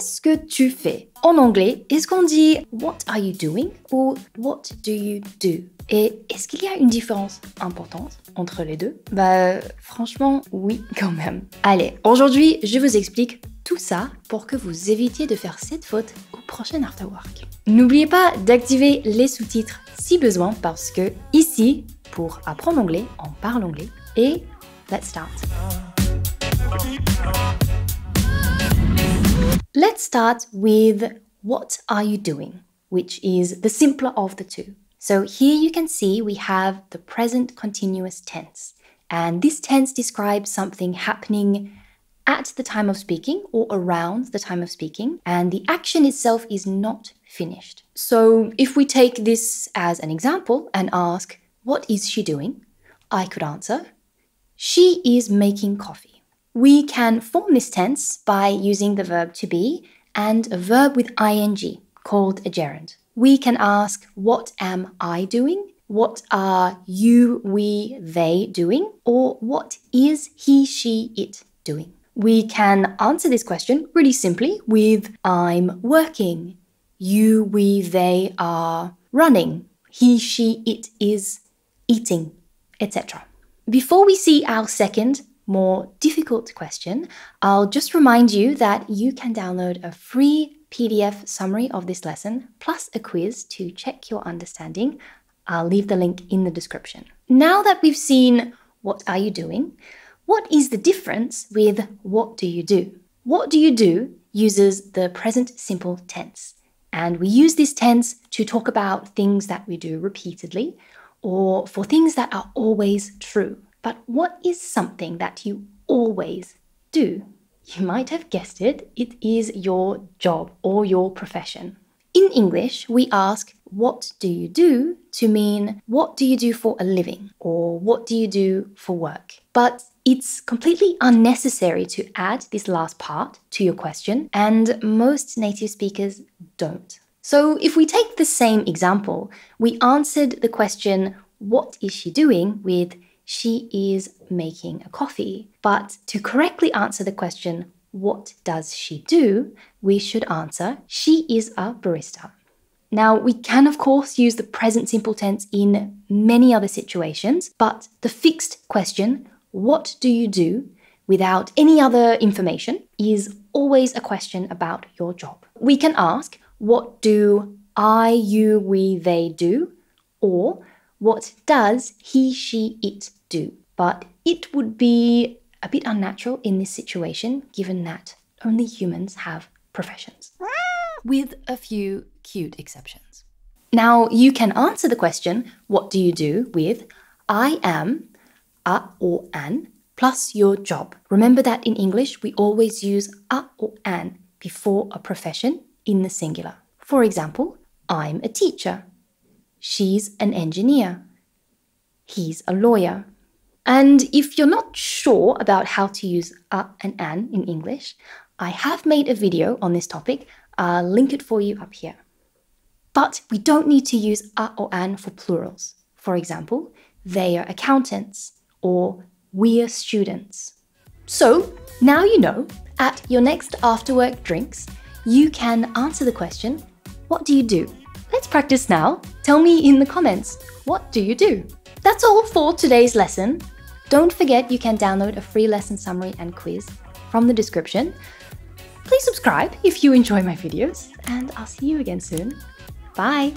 qu'est-ce que tu fais? En anglais, est-ce qu'on dit what are you doing ou what do you do? Et est-ce qu'il y a une différence importante entre les deux? Franchement, oui, quand même. Allez, aujourd'hui, je vous explique tout ça pour que vous évitiez de faire cette faute au prochain afterwork. N'oubliez pas d'activer les sous-titres si besoin parce que ici, pour apprendre l'anglais, on parle anglais. Et let's start. Let's start with what are you doing, which is the simpler of the two. So here you can see we have the present continuous tense. And this tense describes something happening at the time of speaking or around the time of speaking. And the action itself is not finished. So if we take this as an example and ask, what is she doing? I could answer, she is making coffee. We can form this tense by using the verb to be and a verb with ing called a gerund. We can ask, what am I doing? What are you, we, they doing? Or what is he, she, it doing? We can answer this question really simply with I'm working. You, we, they are running. He, she, it is eating, etc. Before we see our second, more difficult question, I'll just remind you that you can download a free PDF summary of this lesson, plus a quiz to check your understanding. I'll leave the link in the description. Now that we've seen what are you doing, what is the difference with what do you do? What do you do uses the present simple tense. And we use this tense to talk about things that we do repeatedly or for things that are always true. But what is something that you always do? You might have guessed it, it is your job or your profession. In English, we ask, what do you do? To mean, what do you do for a living? Or what do you do for work? But it's completely unnecessary to add this last part to your question, and most native speakers don't. So if we take the same example, we answered the question, what is she doing? With she is making a coffee. But to correctly answer the question, what does she do? We should answer, she is a barista. Now, we can of course use the present simple tense in many other situations, but the fixed question, what do you do, without any other information, is always a question about your job. We can ask, what do I, you, we, they do? Or, what does he, she, it do? But it would be a bit unnatural in this situation, given that only humans have professions, with a few cute exceptions. Now, you can answer the question, what do you do, with I am, a or an, plus your job. Remember that in English, we always use a or an before a profession in the singular. For example, I'm a teacher. She's an engineer. He's a lawyer. And if you're not sure about how to use a and an in English, I have made a video on this topic. I'll link it for you up here. But we don't need to use a or an for plurals. For example, they are accountants or we're students. So now you know, at your next afterwork drinks, you can answer the question, what do you do? Let's practice now. Tell me in the comments, what do you do? That's all for today's lesson. Don't forget you can download a free lesson summary and quiz from the description. Please subscribe if you enjoy my videos, and I'll see you again soon. Bye!